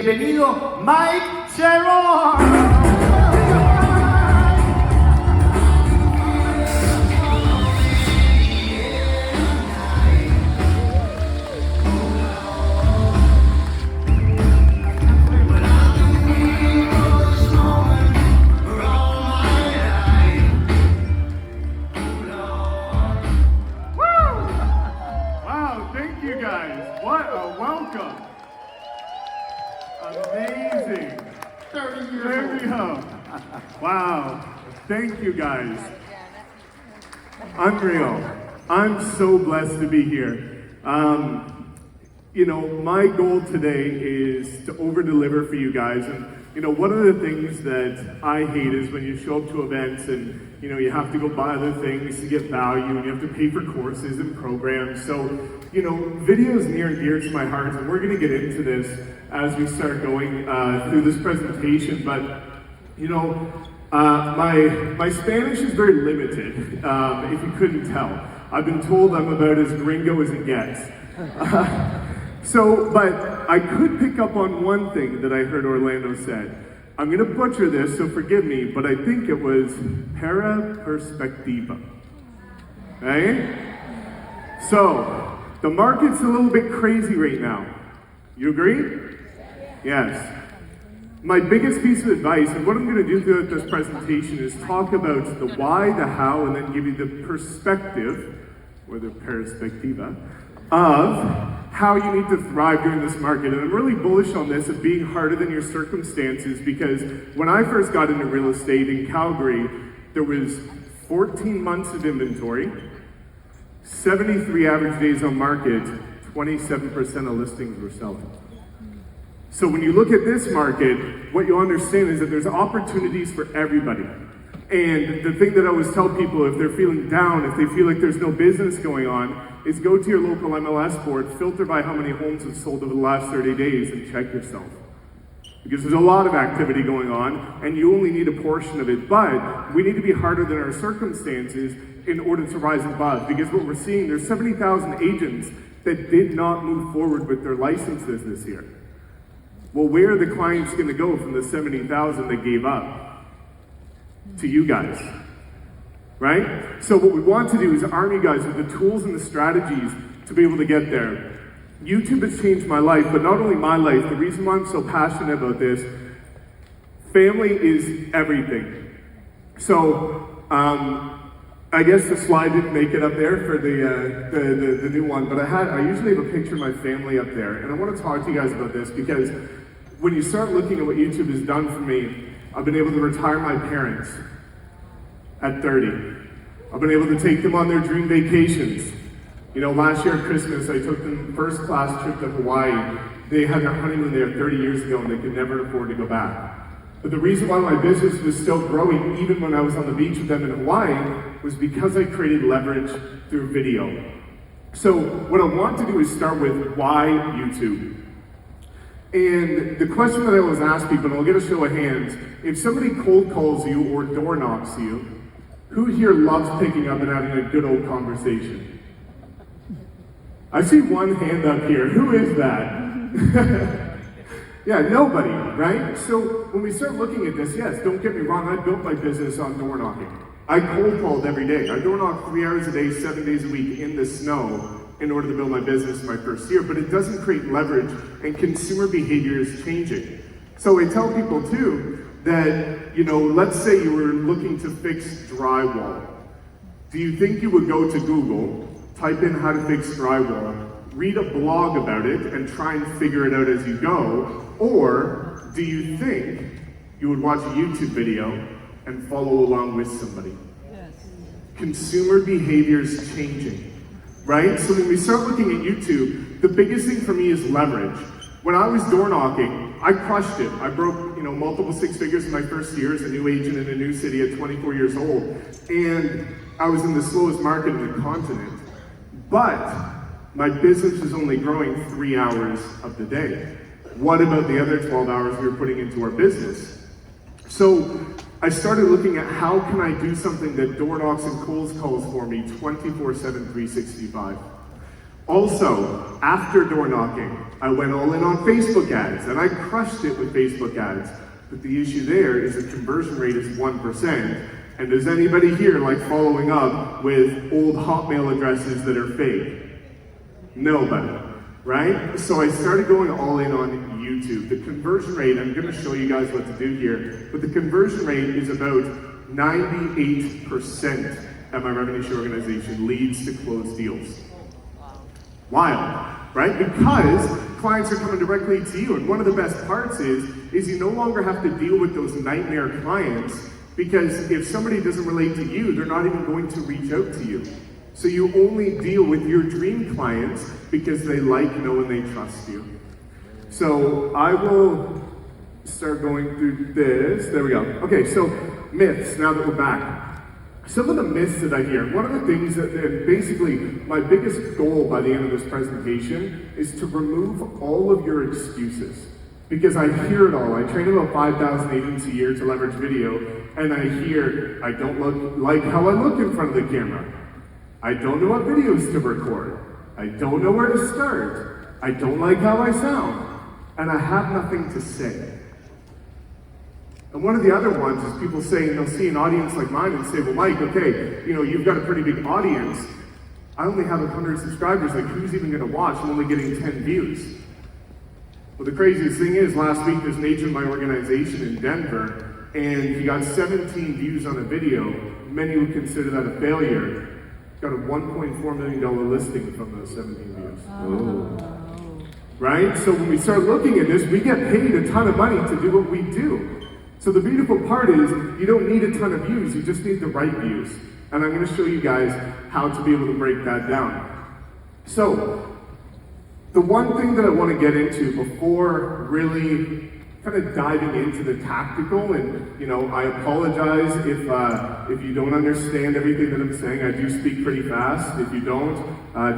Bienvenido, Mike Sherrard. Wow, thank you guys. What a welcome. Amazing. 30 years There we go. Wow. Thank you guys. Unreal. I'm so blessed to be here. You know, my goal today is to over-deliver for you guys. And, you know, one of the things that I hate is when you show up to events and, you know, you have to go buy other things to get value and you have to pay for courses and programs. So, you know, video is near and dear to my heart, and we're going to get into this as we start going through this presentation. But, you know, my Spanish is very limited, if you couldn't tell. I've been told I'm about as gringo as it gets. But I could pick up on one thing that I heard Orlando said. I'm going to butcher this, so forgive me, but I think it was para perspectiva. Right? So, the market's a little bit crazy right now. You agree? Yes. My biggest piece of advice, and what I'm going to do throughout this presentation, is talk about the why, the how, and then give you the perspective, or the perspectiva, of how you need to thrive during this market. And I'm really bullish on this of being harder than your circumstances, because when I first got into real estate in Calgary, there was 14 months of inventory, 73 average days on market, 27% of listings were selling. So when you look at this market, what you'll understand is that there's opportunities for everybody. And the thing that I always tell people, if they're feeling down, if they feel like there's no business going on, is go to your local MLS board, filter by how many homes have sold over the last 30 days, and check yourself. Because there's a lot of activity going on, and you only need a portion of it. But we need to be harder than our circumstances in order to rise above. Because what we're seeing, there's 70,000 agents that did not move forward with their licenses this year. Well, where are the clients going to go from the 70,000 that gave up? To you guys, right? So what we want to do is arm you guys with the tools and the strategies to be able to get there. YouTube has changed my life, but not only my life, the reason why I'm so passionate about this, family is everything. So, I guess the slide didn't make it up there for the new one, but I usually have a picture of my family up there, and I want to talk to you guys about this because when you start looking at what YouTube has done for me, I've been able to retire my parents at 30. I've been able to take them on their dream vacations. You know, last year at Christmas, I took them first class trip to Hawaii. They had their honeymoon there 30 years ago and they could never afford to go back. But the reason why my business was still growing, even when I was on the beach with them in Hawaii, was because I created leverage through video. So what I want to do is start with why YouTube. And the question that I always ask people, and I'll get a show of hands, if somebody cold calls you or door knocks you, who here loves picking up and having a good old conversation? I see one hand up here. Who is that? Yeah, nobody, right? So when we start looking at this, yes, don't get me wrong, I built my business on door knocking. I cold called every day. I door knocked 3 hours a day, 7 days a week in the snow in order to build my business in my first year, but it doesn't create leverage, and consumer behavior is changing. So I tell people too that, you know, let's say you were looking to fix drywall. Do you think you would go to Google, type in how to fix drywall, read a blog about it, and try and figure it out as you go? Or do you think you would watch a YouTube video and follow along with somebody? Yes. Consumer behavior is changing. Right? So when we start looking at YouTube, the biggest thing for me is leverage. When I was door knocking, I crushed it. I broke, you know, multiple six figures in my first year as a new agent in a new city at 24 years old. And I was in the slowest market in the continent. But my business was only growing 3 hours of the day. What about the other 12 hours we were putting into our business? So I started looking at how can I do something that door knocks and cold calls for me 24/7, 365. Also, after door knocking, I went all in on Facebook ads, and I crushed it with Facebook ads. But the issue there is the conversion rate is 1%. And does anybody here like following up with old Hotmail addresses that are fake? Nobody, right? So I started going all in on YouTube. The conversion rate, I'm gonna show you guys what to do here, but the conversion rate is about 98% at my revenue share organization leads to closed deals. Wild, right? Because clients are coming directly to you, and one of the best parts is you no longer have to deal with those nightmare clients, because if somebody doesn't relate to you, they're not even going to reach out to you. So you only deal with your dream clients because they like, know, and they trust you. So I will start going through this. There we go. Okay, so myths, now that we're back. Some of the myths that I hear, one of the things that, basically my biggest goal by the end of this presentation is to remove all of your excuses. Because I hear it all. I train about 5,000 agents a year to leverage video, and I hear, I don't look like how I look in front of the camera. I don't know what videos to record. I don't know where to start. I don't like how I sound. And I have nothing to say. And one of the other ones is people saying, they'll see an audience like mine and say, well, Mike, okay, you know, you've got a pretty big audience. I only have 100 subscribers, like who's even gonna watch? I'm only getting 10 views. Well, the craziest thing is, last week there's an agent in my organization in Denver, and he got 17 views on a video. Many would consider that a failure. Got a $1.4 million listing from those 17 views. Oh. Right? So when we start looking at this, we get paid a ton of money to do what we do. So the beautiful part is, you don't need a ton of views, you just need the right views. And I'm gonna show you guys how to be able to break that down. So, the one thing that I wanna get into before really kind of diving into the tactical, and you know, I apologize if you don't understand everything that I'm saying. I do speak pretty fast. If you don't,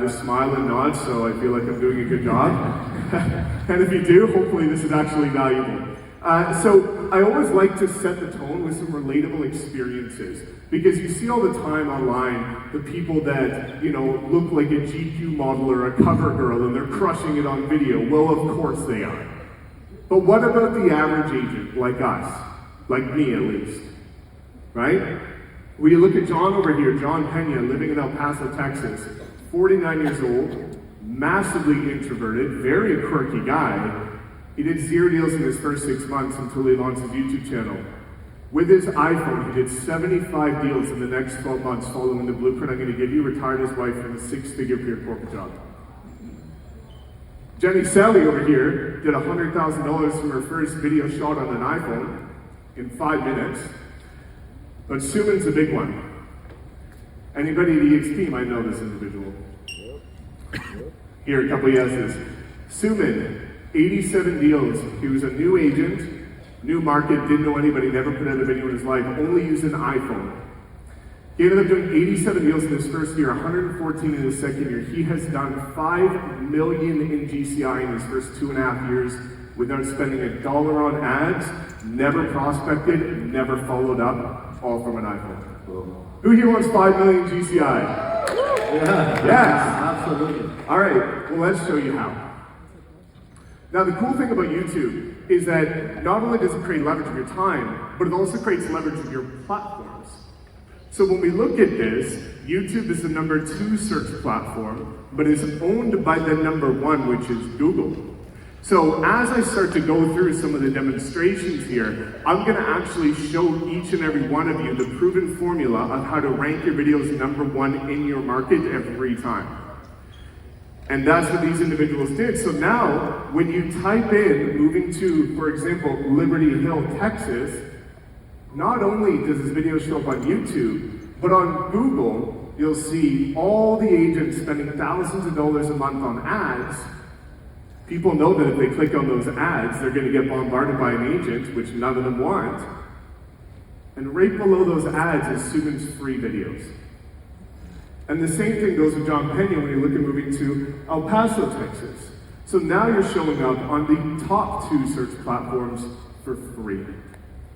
just smile and nod, so I feel like I'm doing a good job. And if you do, hopefully this is actually valuable. So I always like to set the tone with some relatable experiences, because you see all the time online the people that, you know, look like a GQ model or a cover girl and they're crushing it on video. Well, of course they are. But what about the average agent, like us, like me at least, right? When you look at John over here, John Pena, living in El Paso, Texas, 49 years old, massively introverted, very quirky guy. He did 0 deals in his first 6 months until he launched his YouTube channel. With his iPhone, he did 75 deals in the next 12 months following the blueprint I'm going to give you, retired his wife from a 6-figure peer corporate job. Jenny Sally over here did $100,000 from her first video shot on an iPhone in 5 minutes. But Suman's a big one. Anybody at EXP might know this individual. Here, a couple yeses. Suman, 87 deals. He was a new agent, new market, didn't know anybody, never put out a video in his life, only used an iPhone. He ended up doing 87 deals in his first year, 114 in his second year. He has done $5 million in GCI in his first 2.5 years without spending $1 on ads, never prospected, never followed up, all from an iPhone. Cool. Who here wants 5 million GCI? Yeah. Yes. Absolutely. All right, well, let's show you how. Now, the cool thing about YouTube is that not only does it create leverage of your time, but it also creates leverage of your platforms. So when we look at this, YouTube is the #2 search platform, but is owned by the #1, which is Google. So as I start to go through some of the demonstrations here, I'm gonna actually show each and every one of you the proven formula of how to rank your videos #1 in your market every time. And that's what these individuals did. So now, when you type in, moving to, for example, Liberty Hill, Texas, not only does this video show up on YouTube, but on Google, you'll see all the agents spending thousands of dollars a month on ads. People know that if they click on those ads, they're gonna get bombarded by an agent, which none of them want. And right below those ads is Suman's free videos. And the same thing goes with John Pena when you look at moving to El Paso, Texas. So now you're showing up on the top 2 search platforms for free.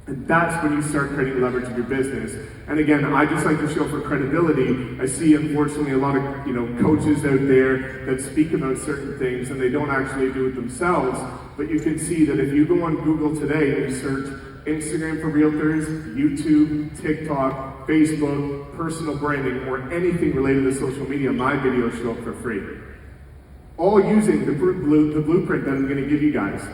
And that's when you start creating leverage in your business. And again, I just like to show for credibility. I see, unfortunately, a lot of coaches out there that speak about certain things and they don't actually do it themselves. But you can see that if you go on Google today and you search Instagram for realtors, YouTube, TikTok, Facebook, personal branding, or anything related to social media, my videos show up for free. All using the blueprint that I'm going to give you guys.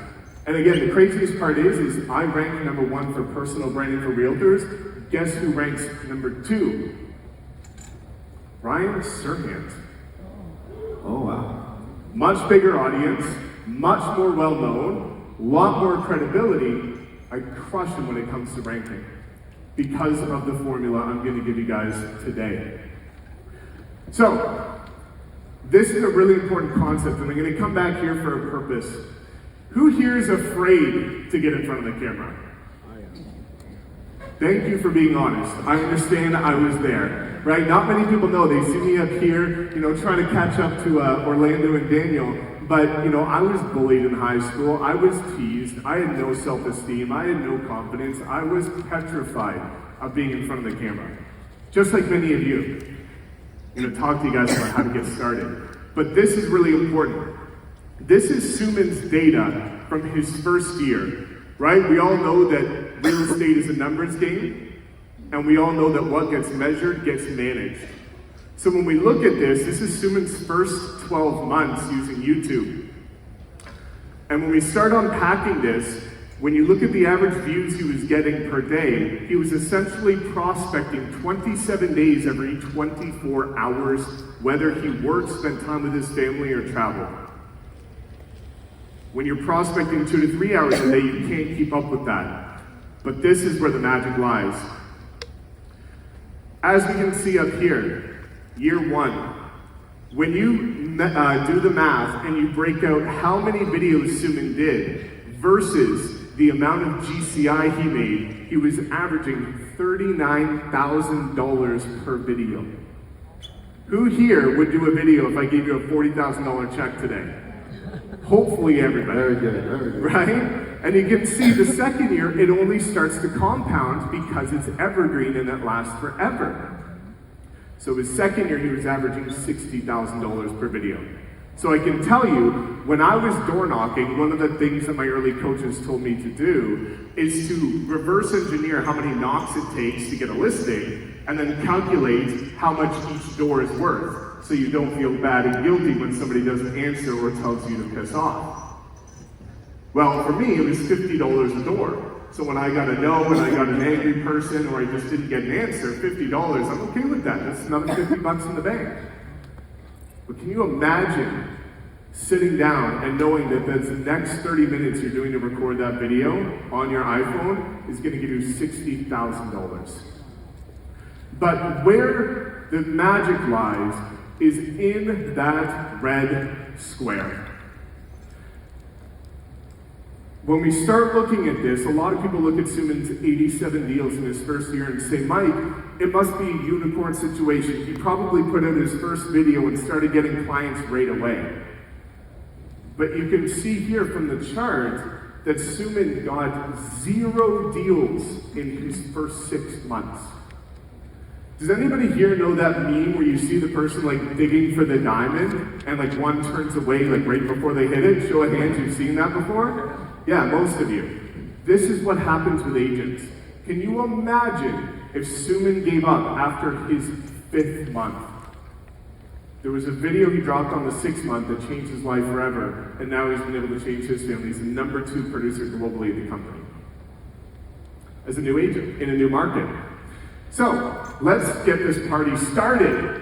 And again, the craziest part is I rank #1 for personal branding for realtors. Guess who ranks #2? Ryan Sirhan. Oh, wow. Much bigger audience, much more well-known, a lot more credibility. I crush him when it comes to ranking because of the formula I'm going to give you guys today. So, this is a really important concept, and I'm going to come back here for a purpose. Who here is afraid to get in front of the camera? Thank you for being honest. I understand I was there, right? Not many people know. They see me up here, trying to catch up to Orlando and Daniel. But, I was bullied in high school. I was teased. I had no self-esteem. I had no confidence. I was petrified of being in front of the camera. Just like many of you. I'm going to talk to you guys about how to get started. But this is really important. This is Suman's data from his first year, right? We all know that real estate is a numbers game, and we all know that what gets measured gets managed. So when we look at this is Suman's first 12 months using YouTube. And when we start unpacking this, when you look at the average views he was getting per day, he was essentially prospecting 27 days every 24 hours, whether he worked, spent time with his family, or traveled. When you're prospecting 2 to 3 hours a day, you can't keep up with that. But this is where the magic lies. As we can see up here, year 1, when you do the math and you break out how many videos Suman did versus the amount of GCI he made, he was averaging $39,000 per video. Who here would do a video if I gave you a $40,000 check today? Hopefully everybody. Very good, very good. Right? And you can see the second year, it only starts to compound because it's evergreen and it lasts forever. So his second year, he was averaging $60,000 per video. So I can tell you, when I was door knocking, one of the things that my early coaches told me to do is to reverse engineer how many knocks it takes to get a listing, and then calculate how much each door is worth, so you don't feel bad and guilty when somebody doesn't answer or tells you to piss off. Well, for me, it was $50 a door. So when I got a no, when I got an angry person, or I just didn't get an answer, $50, I'm okay with that. That's another 50 bucks in the bank. But can you imagine sitting down and knowing that the next 30 minutes you're doing to record that video on your iPhone is going to give you $60,000? But where the magic lies is in that red square. When we start looking at this, a lot of people look at Suman's 87 deals in his first year and say, Mike, it must be a unicorn situation. He probably put out his first video and started getting clients right away. But you can see here from the chart that Suman got 0 deals in his first 6 months. Does anybody here know that meme where you see the person like digging for the diamond and like one turns away like right before they hit it? Show of hands, you've seen that before? Yeah, most of you. This is what happens with agents. Can you imagine if Suman gave up after his 5th month? There was a video he dropped on the 6th month that changed his life forever, and now he's been able to change his family. He's the #2 producer globally at the company. As a new agent, in a new market. So, let's get this party started.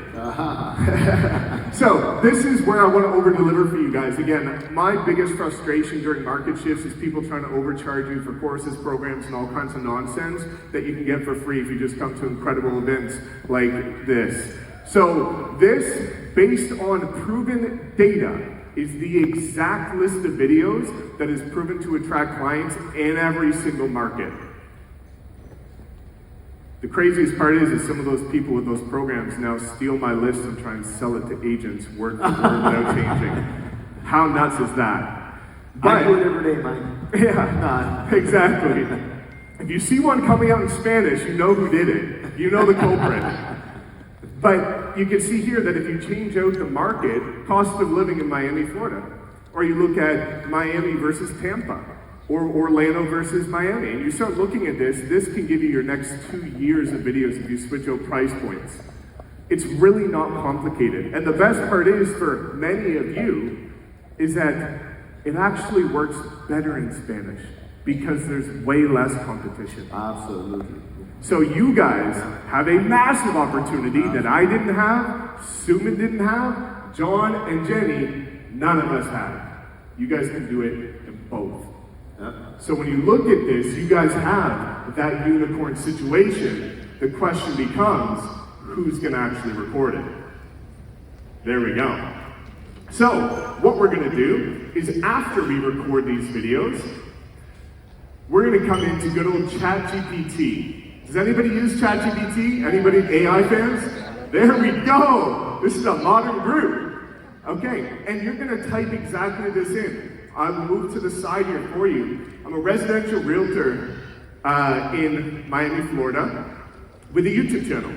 So, this is where I want to over-deliver for you guys. Again, my biggest frustration during market shifts is people trying to overcharge you for courses, programs, and all kinds of nonsense that you can get for free if you just come to incredible events like this. So, this, based on proven data, is the exact list of videos that is proven to attract clients in every single market. The craziest part is some of those people with those programs now steal my list and try and sell it to agents word for word without changing. How nuts is that? I do it every day, Mike. Yeah, exactly. If you see one coming out in Spanish, you know who did it. You know the culprit. But you can see here that if you change out the market, cost of living in Miami, Florida, or you look at Miami versus Tampa, or Orlando versus Miami, and you start looking at this, this can give you your next 2 years of videos if you switch out price points. It's really not complicated. And the best part is, for many of you, is that it actually works better in Spanish because there's way less competition. Absolutely. So you guys have a massive opportunity that I didn't have, Suman didn't have, John and Jenny, none of us had. You guys can do it in both. So when you look at this, you guys have that unicorn situation. The question becomes, who's going to actually record it? There we go. So what we're going to do is, after we record these videos, we're going to come into good old ChatGPT. Does anybody use ChatGPT? Anybody AI fans? There we go. This is a modern group. Okay, and you're going to type exactly this in. I'll move to the side here for you. I'm a residential realtor in Miami, Florida, with a YouTube channel.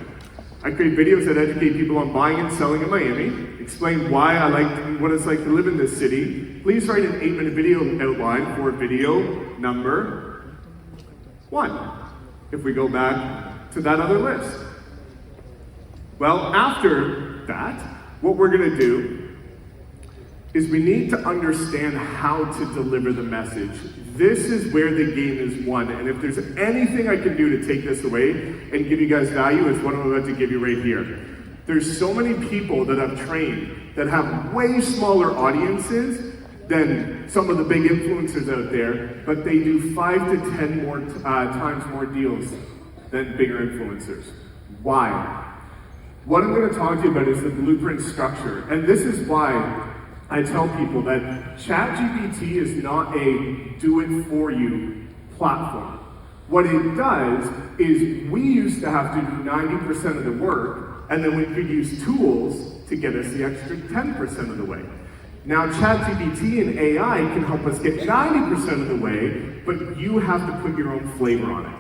I create videos that educate people on buying and selling in Miami, explain why I like what it's like to live in this city. Please write an 8-minute video outline for video number 1. If we go back to that other list. Well, after that, what we're going to do is we need to understand how to deliver the message. This is where the game is won, and if there's anything I can do to take this away and give you guys value, it's what I'm about to give you right here. There's so many people that I've trained that have way smaller audiences than some of the big influencers out there, but they do 5 to 10 more times more deals than bigger influencers. Why? What I'm going to talk to you about is the blueprint structure, and this is why I tell people that ChatGPT is not a do-it-for-you platform. What it does is, we used to have to do 90% of the work, and then we could use tools to get us the extra 10% of the way. Now ChatGPT and AI can help us get 90% of the way, but you have to put your own flavor on it.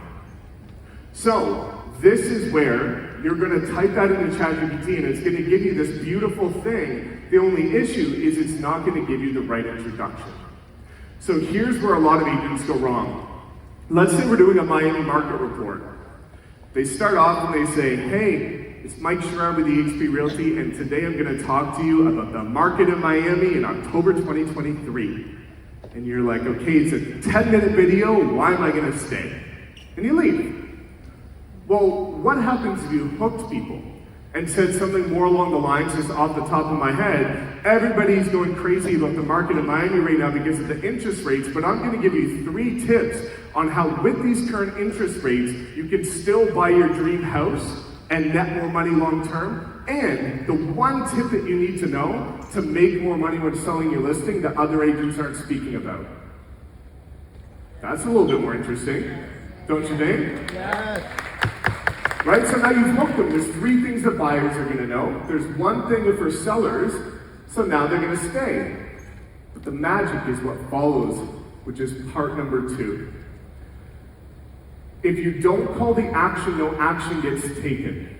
So this is where you're going to type that into ChatGPT, and it's going to give you this beautiful thing. The only issue is it's not going to give you the right introduction. So here's where a lot of agents go wrong. Let's say we're doing a Miami market report. They start off and they say, hey, it's Mike Sherrard with eXp Realty, and today I'm going to talk to you about the market in Miami in October 2023. And you're like, okay, it's a 10-minute video, why am I going to stay? And you leave. Well, what happens if you hooked people and said something more along the lines, just off the top of my head, everybody's going crazy about the market in Miami right now because of the interest rates, but I'm going to give you 3 tips on how, with these current interest rates, you can still buy your dream house and net more money long term, and the 1 tip that you need to know to make more money when selling your listing that other agents aren't speaking about. That's a little bit more interesting, don't you think? Yes. Right, so now you've hooked them. There's 3 things that buyers are going to know. There's 1 thing for sellers, so now they're going to stay. But the magic is what follows, which is part number 2. If you don't call the action, no action gets taken.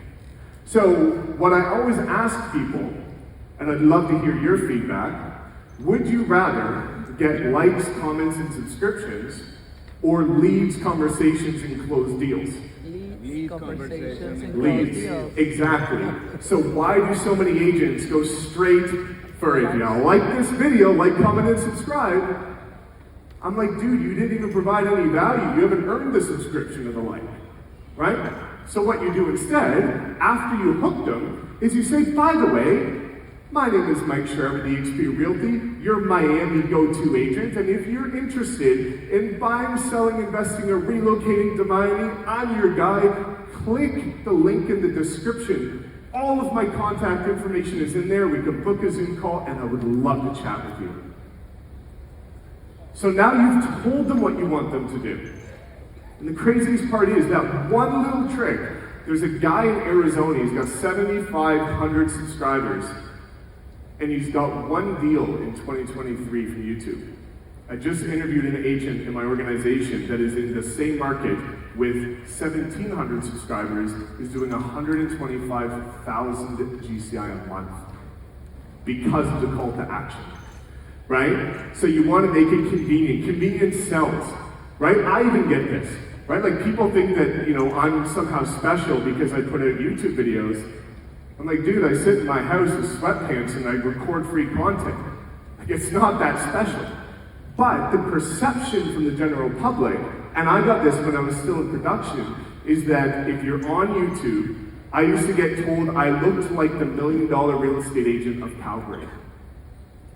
So what I always ask people, and I'd love to hear your feedback, would you rather get likes, comments, and subscriptions, or leads, conversations, and closed deals? Conversations and Leads, exactly. So why do so many agents go straight for, if y'all like this video, like, comment, and subscribe? I'm like, dude, you didn't even provide any value. You haven't earned the subscription or the like, right? So what you do instead, after you hooked them, is you say, by the way, my name is Mike Sherrard with eXp Realty, your Miami go-to agent, and if you're interested in buying, selling, investing, or relocating to Miami, I'm your guy. Click the link in the description. All of my contact information is in there. We can book a Zoom call, and I would love to chat with you. So now you've told them what you want them to do. And the craziest part is that 1 little trick. There's a guy in Arizona, he's got 7,500 subscribers. And he's got 1 deal in 2023 from YouTube. I just interviewed an agent in my organization that is in the same market with 1,700 subscribers, is doing 125,000 GCI a month because of the call to action, right? So you want to make it convenient. Convenience sells, right? I even get this, right? Like people think that, you know, I'm somehow special because I put out YouTube videos. I'm like, dude, I sit in my house with sweatpants and I record free content. Like, it's not that special. But the perception from the general public, and I got this when I was still in production, is that if you're on YouTube, I used to get told I looked like the $1 million real estate agent of Calgary.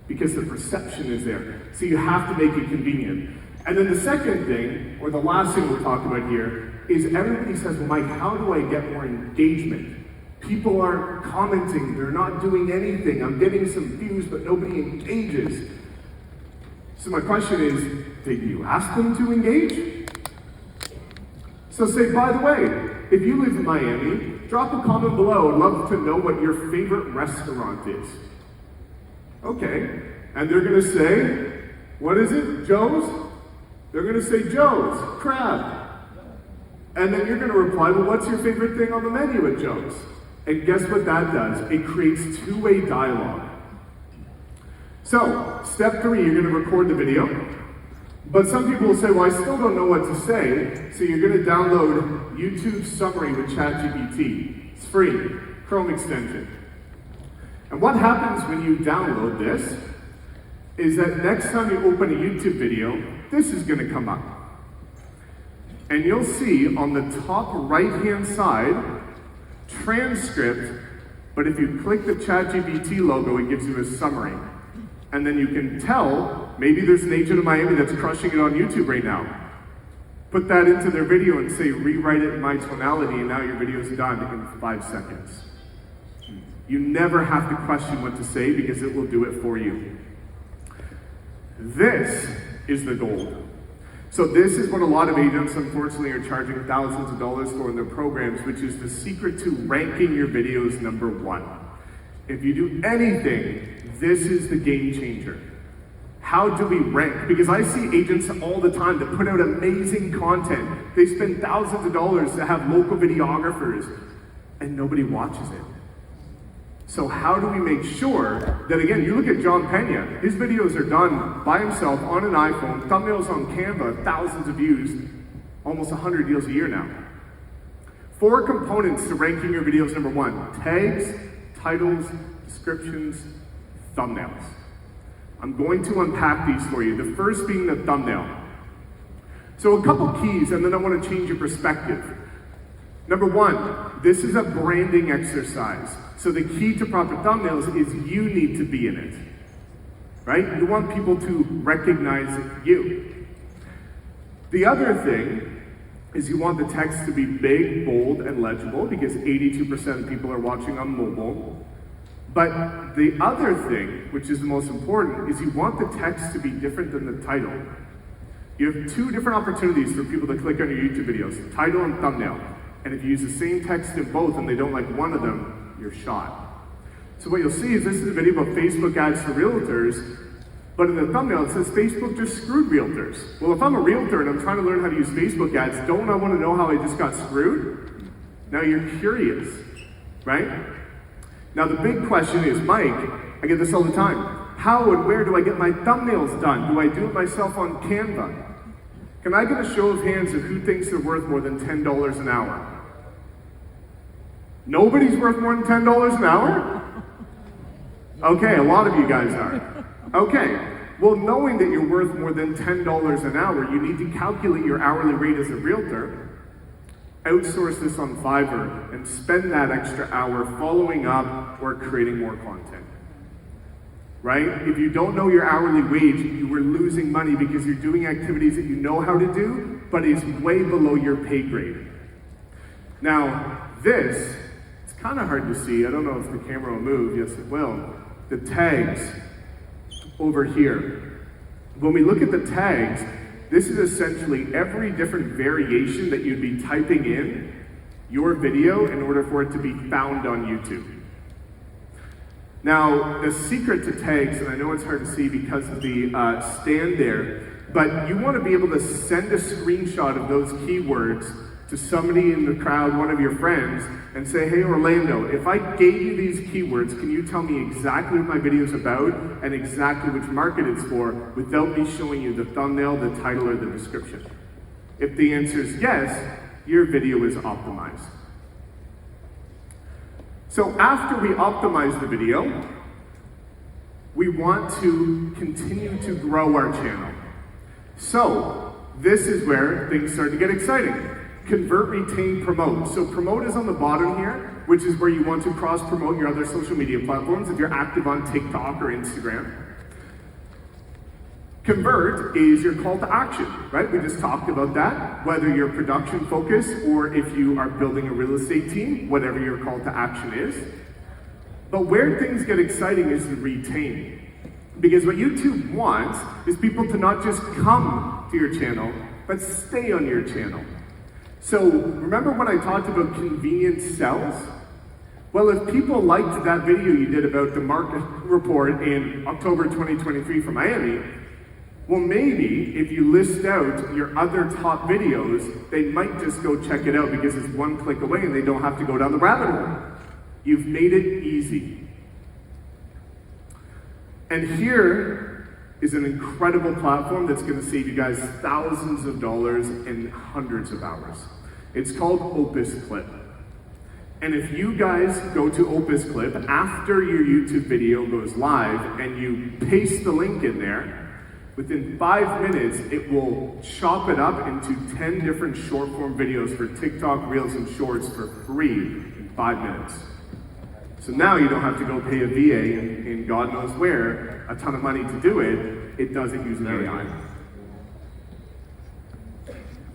Because the perception is there. So you have to make it convenient. And then the second thing, or the last thing we'll talk about here, is everybody says, well, Mike, how do I get more engagement? People aren't commenting, they're not doing anything. I'm getting some views, but nobody engages. So my question is, did you ask them to engage? So say, by the way, if you live in Miami, drop a comment below. I'd love to know what your favorite restaurant is. Okay, and they're gonna say, what is it, Joe's? They're gonna say Joe's, crab. And then you're gonna reply, well, what's your favorite thing on the menu at Joe's? And guess what that does? It creates two-way dialogue. So, step 3, you're gonna record the video. But some people will say, well, I still don't know what to say, so you're gonna download YouTube Summary with ChatGPT. It's free, Chrome extension. And what happens when you download this is that next time you open a YouTube video, this is gonna come up. And you'll see on the top right-hand side, transcript, but if you click the ChatGPT logo, it gives you a summary. And then you can tell, maybe there's an agent in Miami that's crushing it on YouTube right now. Put that into their video and say, rewrite it in my tonality, and now your video's done in 5 seconds. You never have to question what to say because it will do it for you. This is the gold. So this is what a lot of agents, unfortunately, are charging thousands of dollars for in their programs, which is the secret to ranking your videos #1. If you do anything, this is the game changer. How do we rank? Because I see agents all the time that put out amazing content. They spend thousands of dollars to have local videographers, and nobody watches it. So how do we make sure that, again, you look at John Pena, his videos are done by himself on an iPhone, thumbnails on Canva, thousands of views, almost 100 deals a year now. 4 components to ranking your videos #1: tags, titles, descriptions, thumbnails. I'm going to unpack these for you. The first being the thumbnail. So a couple keys, and then I want to change your perspective. #1, this is a branding exercise. So the key to proper thumbnails is you need to be in it, right? You want people to recognize you. The other thing is you want the text to be big, bold, and legible because 82% of people are watching on mobile. But the other thing, which is the most important, is you want the text to be different than the title. You have 2 different opportunities for people to click on your YouTube videos, title and thumbnail. And if you use the same text in both and they don't like one of them, you're shot. So what you'll see is this is a video about Facebook ads for realtors, but in the thumbnail it says Facebook just screwed realtors. Well, if I'm a realtor and I'm trying to learn how to use Facebook ads, don't I want to know how I just got screwed? Now you're curious, right? Now the big question is, Mike, I get this all the time, how and where do I get my thumbnails done? Do I do it myself on Canva? Can I get a show of hands of who thinks they're worth more than $10 an hour? Nobody's worth more than $10 an hour? Okay, a lot of you guys are. Okay, well, knowing that you're worth more than $10 an hour, you need to calculate your hourly rate as a realtor, outsource this on Fiverr, and spend that extra hour following up or creating more content. Right? If you don't know your hourly wage, you are losing money because you're doing activities that you know how to do, but is way below your pay grade. Now, this, it's kind of hard to see. I don't know if the camera will move. Yes, it will. The tags over here. When we look at the tags, this is essentially every different variation that you'd be typing in your video in order for it to be found on YouTube. Now, the secret to tags, and I know it's hard to see because of the stand there, but you want to be able to send a screenshot of those keywords to somebody in the crowd, one of your friends, and say, hey Orlando, if I gave you these keywords, can you tell me exactly what my video is about and exactly which market it's for without me showing you the thumbnail, the title, or the description? If the answer is yes, your video is optimized. So after we optimize the video, we want to continue to grow our channel. So this is where things start to get exciting. Convert, retain, promote. So promote is on the bottom here, which is where you want to cross-promote your other social media platforms if you're active on TikTok or Instagram. Convert is your call to action, right? We just talked about that. Whether you're production focused or if you are building a real estate team, whatever your call to action is. But where things get exciting is the retain. Because what YouTube wants is people to not just come to your channel, but stay on your channel. So remember when I talked about convenience sells? Well, if people liked that video you did about the market report in October 2023 from Miami, well, maybe if you list out your other top videos, they might just go check it out because it's one click away and they don't have to go down the rabbit hole. You've made it easy. And here is an incredible platform that's going to save you guys thousands of dollars and hundreds of hours. It's called Opus Clip. And if you guys go to Opus Clip after your YouTube video goes live and you paste the link in there, within 5 minutes, it will chop it up into 10 different short form videos for TikTok, Reels, and Shorts for free in 5 minutes. So now you don't have to go pay a VA in God knows where a ton of money to do it. It does it using AI.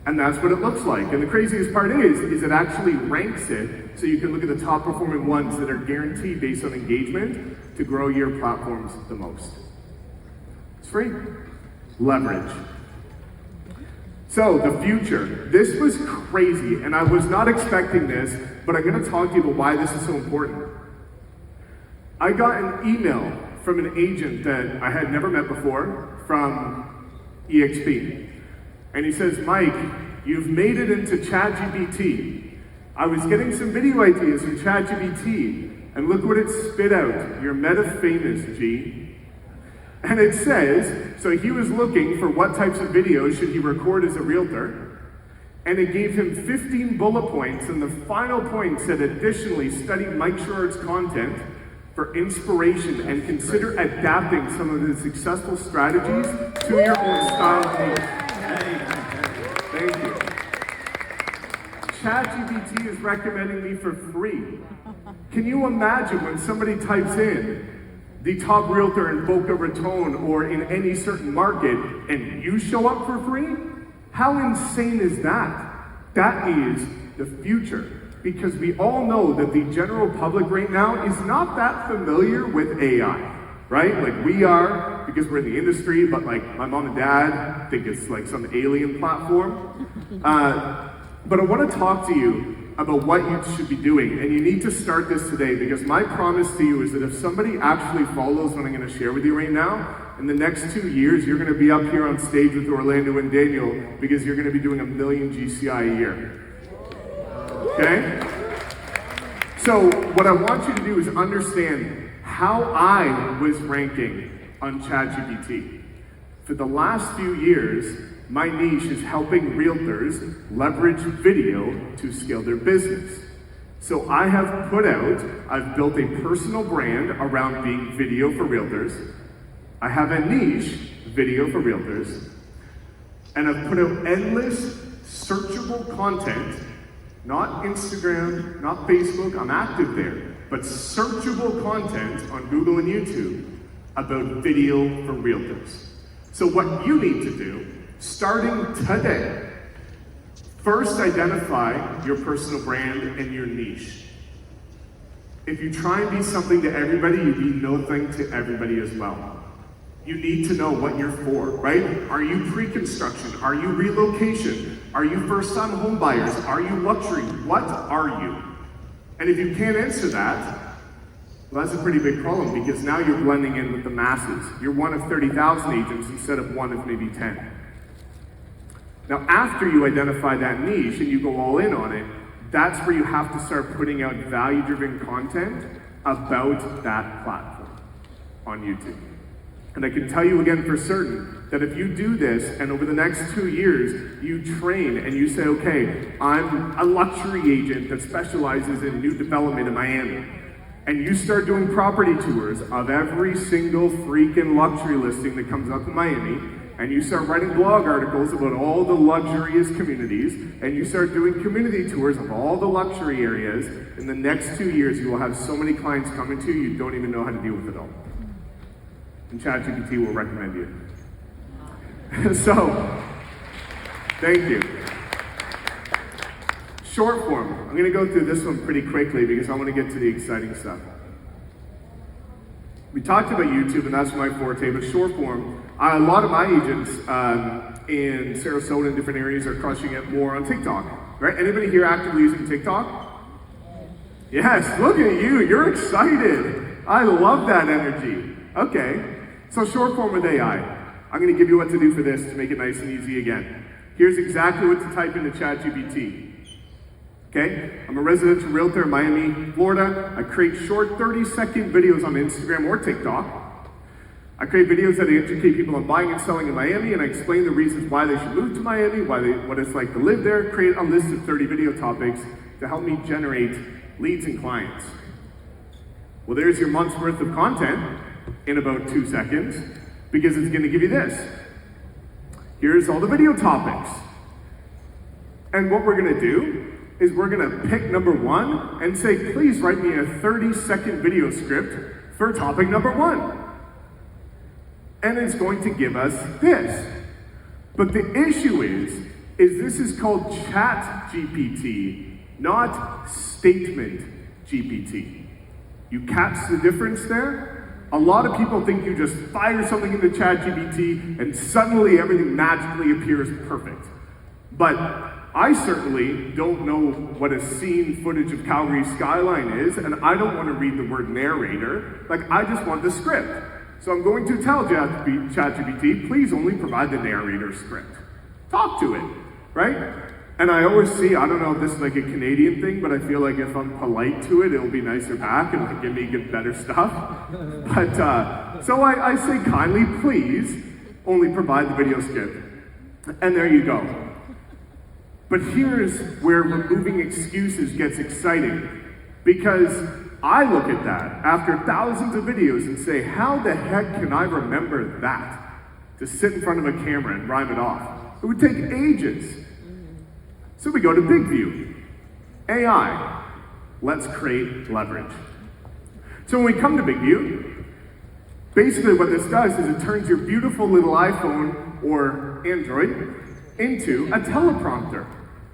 And that's what it looks like. And the craziest part is it actually ranks it so you can look at the top performing ones that are guaranteed based on engagement to grow your platforms the most. It's free. Leverage. So the future. This was crazy and I was not expecting this, but I'm going to talk to you about why this is so important. I got an email from an agent that I had never met before from EXP. And he says, Mike, you've made it into ChatGPT. I was getting some video ideas from ChatGPT and look what it spit out. You're meta famous, G. And it says, so he was looking for what types of videos should he record as a realtor, and it gave him 15 bullet points, and the final point said, additionally, study Mike Sherrard's content for inspiration and consider adapting some of the successful strategies to your own style and needs. Thank you. ChatGPT is recommending me for free. Can you imagine when somebody types in the top realtor in Boca Raton or in any certain market and you show up for free? How insane is that? That is the future. Because we all know that the general public right now is not that familiar with AI, right? Like we are, because we're in the industry, but like my mom and dad think it's like some alien platform. But I want to talk to you about what you should be doing, and you need to start this today, because my promise to you is that if somebody actually follows what I'm going to share with you right now, in the next 2 years, you're going to be up here on stage with Orlando and Daniel, because you're going to be doing 1 million GCI a year. Okay? So what I want you to do is understand how I was ranking on ChatGPT. For the last few years, my niche is helping realtors leverage video to scale their business. So I have I've built a personal brand around being video for realtors. I have a niche, video for realtors. And I've put out endless searchable content, not Instagram, not Facebook, I'm active there, but searchable content on Google and YouTube about video for realtors. So what you need to do, starting today, first identify your personal brand and your niche. If you try and be something to everybody, you be nothing to everybody as well. You need to know what you're for, right? Are you pre-construction? Are you relocation? Are you first-time home buyers? Are you luxury? What are you? And if you can't answer that, well, that's a pretty big problem, because now you're blending in with the masses. You're one of 30,000 agents instead of one of maybe 10. Now, after you identify that niche and you go all in on it, that's where you have to start putting out value-driven content about that platform on YouTube. And I can tell you again for certain that if you do this and over the next 2 years you train and you say, okay, I'm a luxury agent that specializes in new development in Miami, and you start doing property tours of every single freaking luxury listing that comes up in Miami, and you start writing blog articles about all the luxurious communities, and you start doing community tours of all the luxury areas, in the next 2 years you will have so many clients coming to you, you don't even know how to deal with it all. And ChatGPT will recommend you. So, thank you. Short form. I'm going to go through this one pretty quickly because I want to get to the exciting stuff. We talked about YouTube, and that's my forte, but short form, a lot of my agents in Sarasota and different areas are crushing it more on TikTok, right? Anybody here actively using TikTok? Yes, look at you, you're excited. I love that energy. Okay, so short form with AI. I'm going to give you what to do for this to make it nice and easy again. Here's exactly what to type into ChatGPT. Okay, I'm a residential realtor in Miami, Florida. I create short 30-second videos on Instagram or TikTok. I create videos that educate people on buying and selling in Miami, and I explain the reasons why they should move to Miami, what it's like to live there, create a list of 30 video topics to help me generate leads and clients. Well, there's your month's worth of content in about 2 seconds, because it's gonna give you this. Here's all the video topics. And what we're gonna do is we're gonna pick number 1 and say, please write me a 30-second video script for topic number 1. And it's going to give us this. But the issue is this is called Chat GPT, not Statement GPT. You catch the difference there? A lot of people think you just fire something into Chat GPT and suddenly everything magically appears perfect. But I certainly don't know what a scene footage of Calgary skyline is, and I don't want to read the word narrator. Like, I just want the script. So I'm going to tell ChatGPT, please only provide the narrator script. Talk to it, right? And I always see, I don't know if this is like a Canadian thing, but I feel like if I'm polite to it, it'll be nicer back and it'll give me better stuff. But, so I say kindly, please only provide the video script. And there you go. But here's where removing excuses gets exciting, because I look at that after thousands of videos and say, how the heck can I remember that? To sit in front of a camera and rhyme it off. It would take ages. So we go to Big View. AI. Let's create leverage. So when we come to Big View, basically what this does is it turns your beautiful little iPhone or Android into a teleprompter.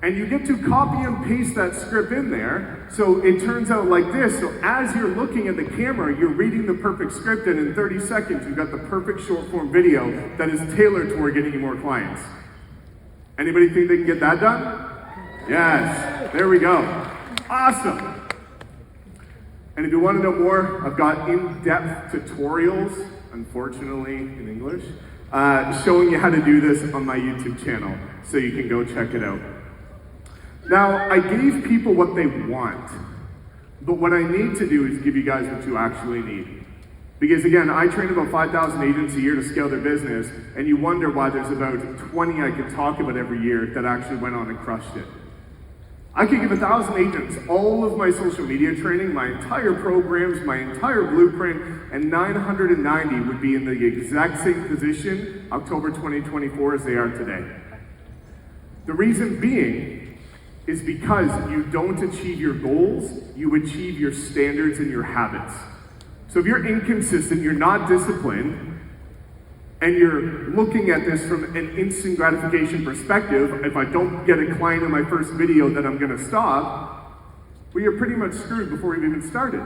And you get to copy and paste that script in there, so it turns out like this. So as you're looking at the camera, you're reading the perfect script, and in 30 seconds, you've got the perfect short form video that is tailored toward getting you more clients. Anybody think they can get that done? Yes, there we go. Awesome. And if you want to know more, I've got in-depth tutorials, unfortunately in English, showing you how to do this on my YouTube channel, so you can go check it out. Now, I gave people what they want, but what I need to do is give you guys what you actually need. Because again, I train about 5,000 agents a year to scale their business, and you wonder why there's about 20 I could talk about every year that actually went on and crushed it. I could give 1,000 agents all of my social media training, my entire programs, my entire blueprint, and 990 would be in the exact same position October 2024 as they are today. The reason being is because you don't achieve your goals, you achieve your standards and your habits. So if you're inconsistent, you're not disciplined, and you're looking at this from an instant gratification perspective, if I don't get a client in my first video, then I'm gonna stop, well, you're pretty much screwed before we've even started.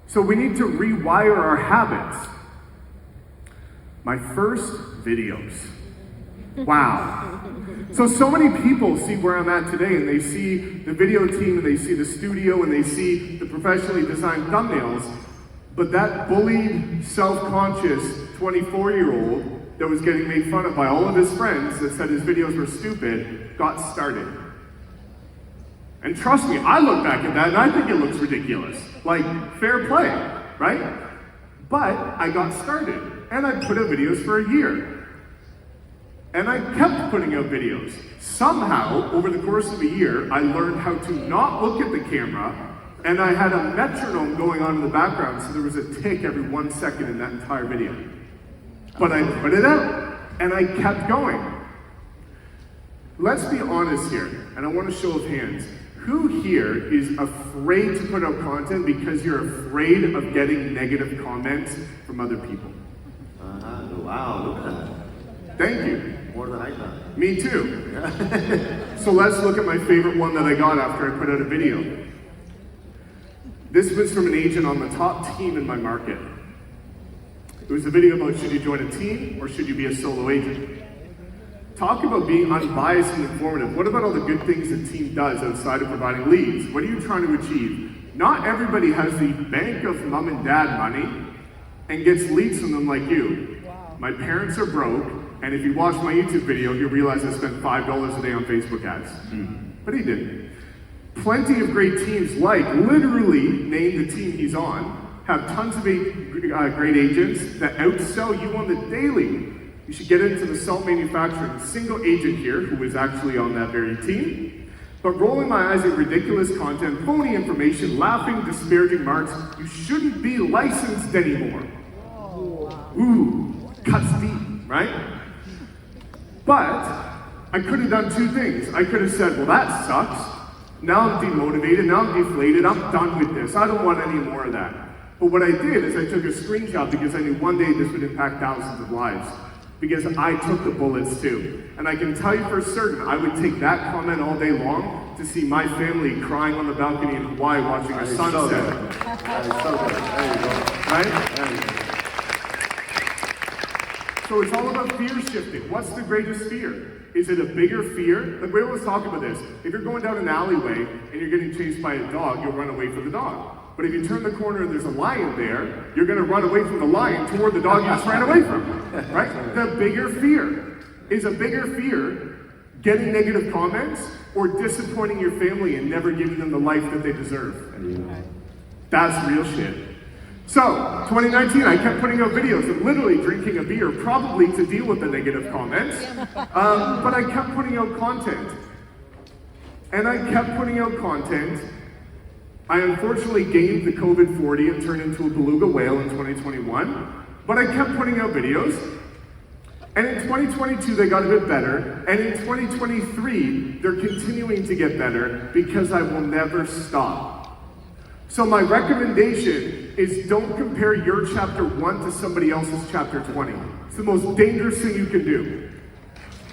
So we need to rewire our habits. My first videos. Wow. So many people see where I'm at today, and they see the video team, and they see the studio, and they see the professionally designed thumbnails, but that bullied, self-conscious 24-year-old that was getting made fun of by all of his friends that said his videos were stupid got started. And trust me, I look back at that and I think it looks ridiculous. Like, fair play, right? But I got started, and I put out videos for a year. And I kept putting out videos. Somehow, over the course of a year, I learned how to not look at the camera, and I had a metronome going on in the background, so there was a tick every 1 second in that entire video. But I put it out, and I kept going. Let's be honest here, and I want a show of hands. Who here is afraid to put out content because you're afraid of getting negative comments from other people? Wow, look at that. Thank you. More than I thought. Me too. So let's look at my favorite one that I got after I put out a video. This was from an agent on the top team in my market. It was a video about should you join a team or should you be a solo agent? Talk about being unbiased and informative. What about all the good things a team does outside of providing leads? What are you trying to achieve? Not everybody has the bank of mom and dad money and gets leads from them like you. Wow. My parents are broke, and if you watch my YouTube video, you'll realize I spent $5 a day on Facebook ads. But he didn't. Plenty of great teams, like literally name the team he's on, have tons of great agents that outsell you on the daily. You should get into the salt manufacturing. Single agent here who was actually on that very team. But rolling my eyes at ridiculous content, phony information, laughing, disparaging marks, you shouldn't be licensed anymore. Ooh, cuts deep, right? But I could have done two things. I could have said, well, that sucks. Now I'm demotivated, now I'm deflated, I'm done with this. I don't want any more of that. But what I did is I took a screenshot because I knew one day this would impact thousands of lives. Because I took the bullets too. And I can tell you for certain, I would take that comment all day long to see my family crying on the balcony in Hawaii watching a sunset. That is so good. There you go. Right? There you go. So it's all about fear shifting. What's the greatest fear? Is it a bigger fear? Like we always talk about this. If you're going down an alleyway and you're getting chased by a dog, you'll run away from the dog. But if you turn the corner and there's a lion there, you're going to run away from the lion toward the dog you just ran away from, right? The bigger fear. Is a bigger fear getting negative comments or disappointing your family and never giving them the life that they deserve? That's real shit. So, 2019, I kept putting out videos of literally drinking a beer, probably to deal with the negative comments, but I kept putting out content. And I kept putting out content. I unfortunately gained the COVID-40 and turned into a beluga whale in 2021, but I kept putting out videos. And in 2022, they got a bit better. And in 2023, they're continuing to get better because I will never stop. So my recommendation is don't compare your chapter 1 to somebody else's chapter 20. It's the most dangerous thing you can do.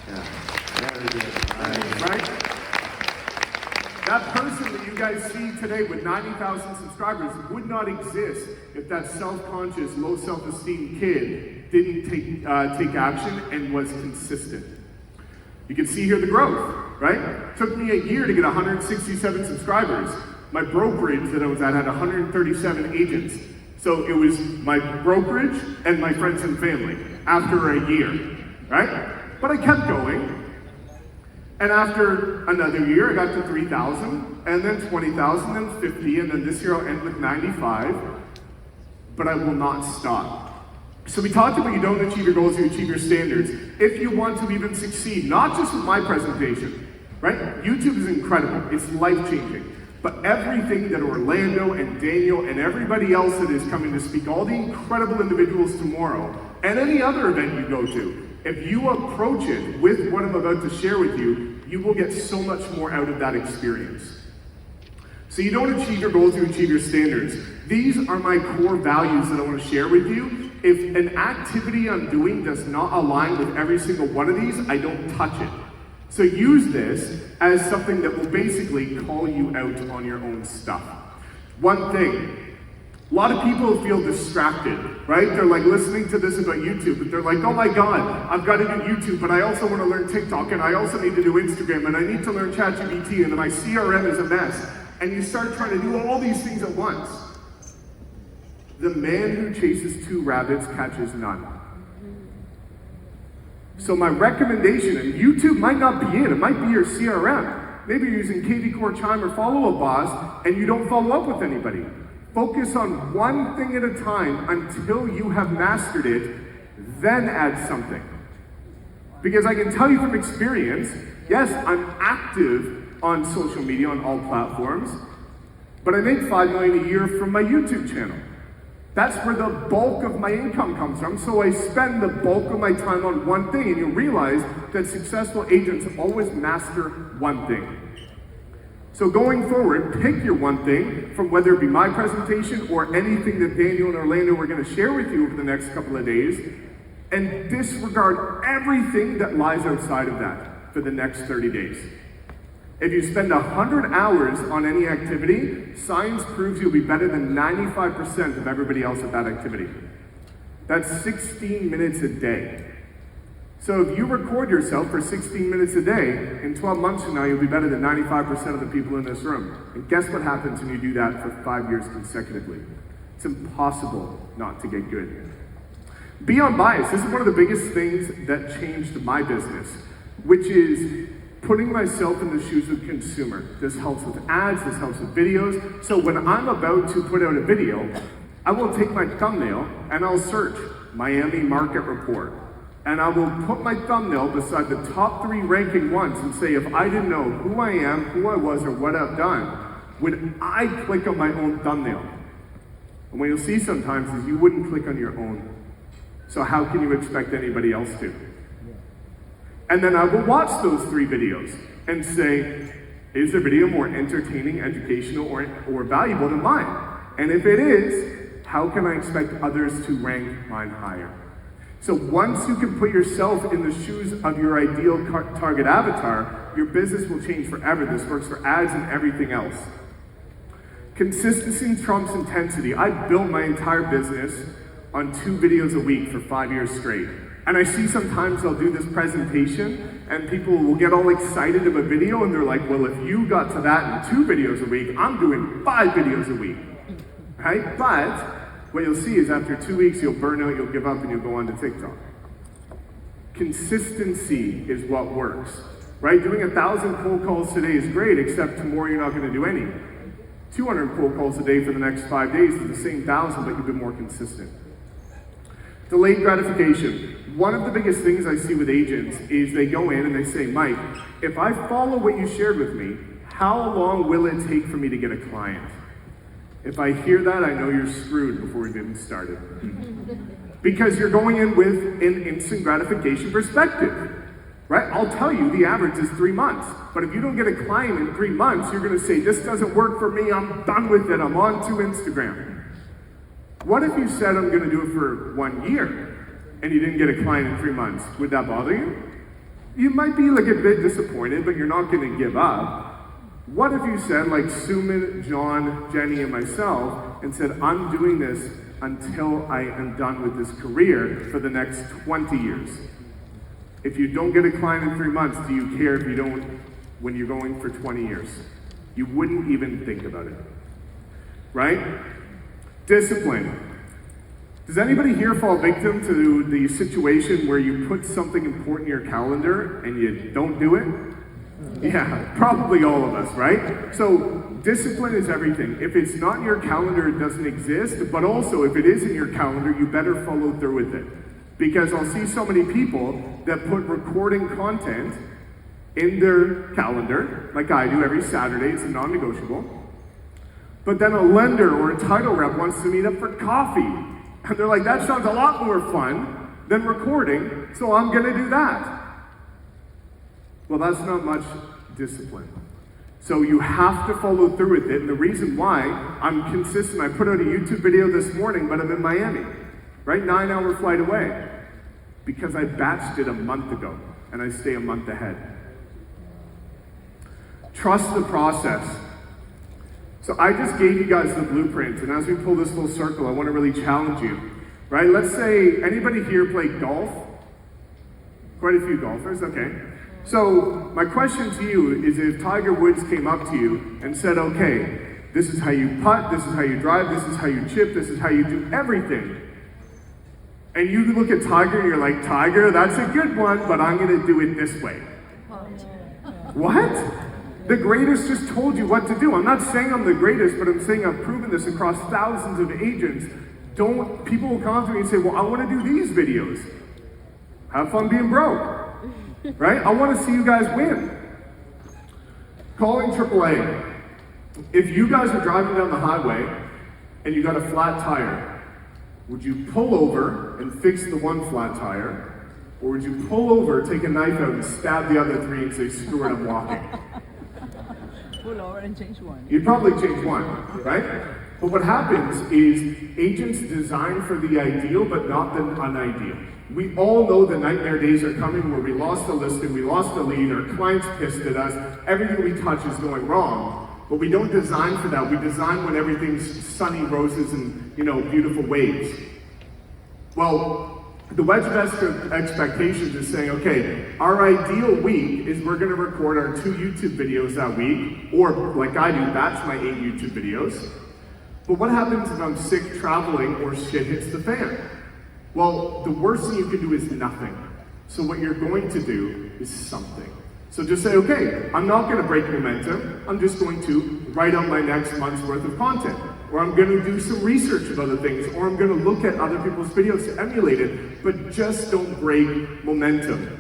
Yeah. Very good. Right? That person that you guys see today with 90,000 subscribers would not exist if that self-conscious, low self-esteem kid didn't take action and was consistent. You can see here the growth, right? It took me a year to get 167 subscribers. My brokerage that I was at had 137 agents. So it was my brokerage and my friends and family after a year, right? But I kept going. And after another year, I got to 3,000, and then 20,000, then 50, and then this year I'll end with 95. But I will not stop. So we talked about you don't achieve your goals, you achieve your standards. If you want to even succeed, not just with my presentation, right? YouTube is incredible, it's life-changing. But everything that Orlando and Daniel and everybody else that is coming to speak, all the incredible individuals tomorrow, and any other event you go to, if you approach it with what I'm about to share with you, you will get so much more out of that experience. So you don't achieve your goals, you achieve your standards. These are my core values that I want to share with you. If an activity I'm doing does not align with every single one of these, I don't touch it. So use this as something that will basically call you out on your own stuff. One thing, a lot of people feel distracted, right? They're like listening to this about YouTube, but they're like, oh my God, I've got to do YouTube, but I also want to learn TikTok, and I also need to do Instagram, and I need to learn ChatGPT, and my CRM is a mess. And you start trying to do all these things at once. The man who chases two rabbits catches none. So my recommendation, and YouTube might not be it might be your CRM. Maybe you're using KV Core Chime or Follow Up Boss and you don't follow up with anybody. Focus on one thing at a time until you have mastered it, then add something. Because I can tell you from experience, yes, I'm active on social media on all platforms, but I make $5 million a year from my YouTube channel. That's where the bulk of my income comes from, so I spend the bulk of my time on one thing, and you'll realize that successful agents always master one thing. So going forward, pick your one thing from whether it be my presentation or anything that Daniel and Orlando are going to share with you over the next couple of days, and disregard everything that lies outside of that for the next 30 days. If you spend 100 hours on any activity, science proves you'll be better than 95% of everybody else at that activity. That's 16 minutes a day. So if you record yourself for 16 minutes a day, in 12 months from now, you'll be better than 95% of the people in this room. And guess what happens when you do that for 5 years consecutively? It's impossible not to get good. Be unbiased. This is one of the biggest things that changed my business, which is putting myself in the shoes of the consumer. This helps with ads, this helps with videos. So when I'm about to put out a video, I will take my thumbnail and I'll search Miami Market Report. And I will put my thumbnail beside the top 3 ranking ones and say, if I didn't know who I am, who I was, or what I've done, would I click on my own thumbnail? And what you'll see sometimes is you wouldn't click on your own. So how can you expect anybody else to? And then I will watch those 3 videos and say, is the video more entertaining, educational, or valuable than mine? And if it is, how can I expect others to rank mine higher? So once you can put yourself in the shoes of your ideal target avatar, your business will change forever. This works for ads and everything else. Consistency trumps intensity. I built my entire business on 2 videos a week for 5 years straight. And I see sometimes I'll do this presentation and people will get all excited of a video and they're like, well, if you got to that in 2 videos a week, I'm doing 5 videos a week, right? But what you'll see is after 2 weeks, you'll burn out, you'll give up, and you'll go on to TikTok. Consistency is what works, right? Doing 1,000 cold calls today is great, except tomorrow you're not gonna do any. 200 cold calls a day for the next 5 days is the same 1,000, but you've been more consistent. Delayed gratification. One of the biggest things I see with agents is they go in and they say, Mike, if I follow what you shared with me, how long will it take for me to get a client? If I hear that, I know you're screwed before we've even started. Because you're going in with an instant gratification perspective, right? I'll tell you the average is 3 months. But if you don't get a client in 3 months, you're gonna say, this doesn't work for me, I'm done with it, I'm on to Instagram. What if you said I'm gonna do it for 1 year and you didn't get a client in 3 months? Would that bother you? You might be like a bit disappointed, but you're not gonna give up. What if you said, like Suman, John, Jenny, and myself, and said, I'm doing this until I am done with this career for the next 20 years. If you don't get a client in 3 months, do you care if you don't when you're going for 20 years? You wouldn't even think about it, right? Discipline. Does anybody here fall victim to the situation where you put something important in your calendar and you don't do it? Yeah, probably all of us, right? So discipline is everything. If it's not in your calendar, it doesn't exist, but also if it is in your calendar, you better follow through with it. Because I'll see so many people that put recording content in their calendar, like I do every Saturday, it's a non-negotiable. But then a lender or a title rep wants to meet up for coffee. And they're like, that sounds a lot more fun than recording, so I'm gonna do that. Well, that's not much discipline. So you have to follow through with it, and the reason why I'm consistent, I put out a YouTube video this morning, but I'm in Miami, right? 9-hour flight away. Because I batched it a month ago, and I stay a month ahead. Trust the process. So I just gave you guys the blueprint, and as we pull this full circle, I want to really challenge you, right? Let's say, anybody here play golf? Quite a few golfers, okay. So my question to you is if Tiger Woods came up to you and said, okay, this is how you putt, this is how you drive, this is how you chip, this is how you do everything. And you look at Tiger and you're like, Tiger, that's a good one, but I'm gonna do it this way. What? The greatest just told you what to do. I'm not saying I'm the greatest, but I'm saying I've proven this across thousands of agents. People will come to me and say, well, I want to do these videos. Have fun being broke, right? I want to see you guys win. Calling AAA. If you guys are driving down the highway and you got a flat tire, would you pull over and fix the one flat tire? Or would you pull over, take a knife out and stab the other three and say, screw it, I'm walking? Pull over and change one. You'd probably change one, right? But what happens is agents design for the ideal, but not the unideal. We all know the nightmare days are coming where we lost a listing, we lost a lead, our client's pissed at us, everything we touch is going wrong. But we don't design for that. We design when everything's sunny roses and, beautiful waves. Well, the wedge of expectations is saying, okay, our ideal week is we're gonna record our 2 YouTube videos that week, or like I do, batch my 8 YouTube videos. But what happens if I'm sick, traveling, or shit hits the fan? Well, the worst thing you can do is nothing. So what you're going to do is something. So just say, okay, I'm not gonna break momentum, I'm just going to write out my next month's worth of content. Or I'm gonna do some research of other things, or I'm gonna look at other people's videos to emulate it, but just don't break momentum.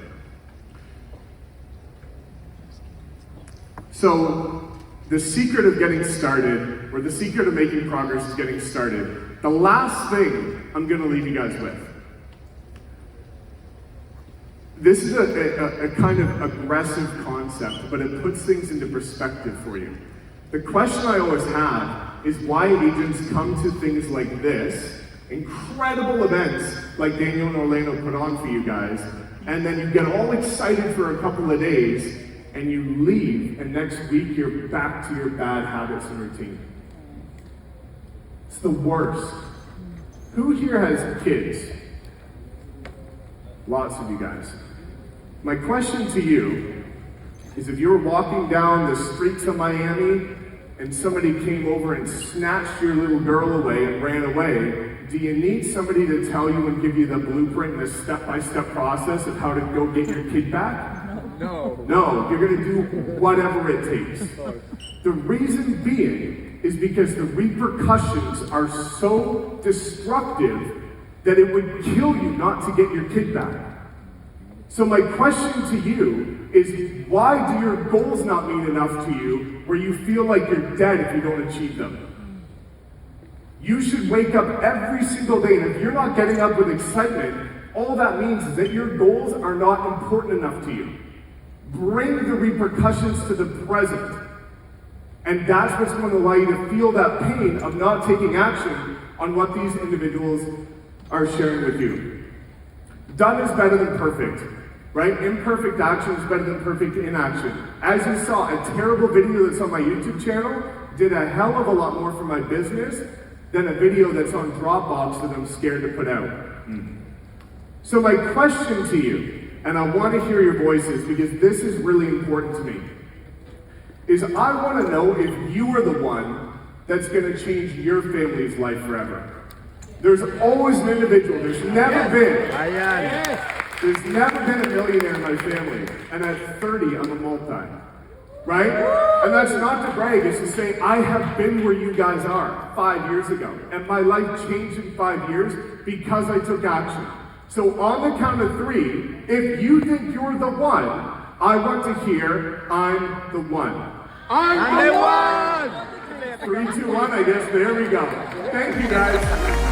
So, the secret of getting started, or the secret of making progress is getting started. The last thing I'm gonna leave you guys with. This is a kind of aggressive concept, but it puts things into perspective for you. The question I always have is why agents come to things like this, incredible events like Daniel and Orlando put on for you guys, and then you get all excited for a couple of days, and you leave, and next week you're back to your bad habits and routine. It's the worst. Who here has kids? Lots of you guys. My question to you is, if you were walking down the streets of Miami and somebody came over and snatched your little girl away and ran away, do you need somebody to tell you and give you the blueprint and the step-by-step process of how to go get your kid back? No. No, you're gonna do whatever it takes. The reason being is because the repercussions are so destructive that it would kill you not to get your kid back. So my question to you is, why do your goals not mean enough to you where you feel like you're dead if you don't achieve them? You should wake up every single day, and if you're not getting up with excitement, all that means is that your goals are not important enough to you. Bring the repercussions to the present. And that's what's going to allow you to feel that pain of not taking action on what these individuals are sharing with you. Done is better than perfect, right? Imperfect action is better than perfect inaction. As you saw, a terrible video that's on my YouTube channel did a hell of a lot more for my business than a video that's on Dropbox that I'm scared to put out. So my question to you, and I want to hear your voices because this is really important to me, is I want to know if you are the one that's going to change your family's life forever. There's always an individual. There's never been a millionaire in my family. And at 30, I'm a multi. Right? And that's not to brag. It's to say I have been where you guys are 5 years ago. And my life changed in 5 years because I took action. So on the count of 3, if you think you're the one, I want to hear, I'm the one. I'm the one! 3, 2, 1, I guess. There we go. Thank you, guys.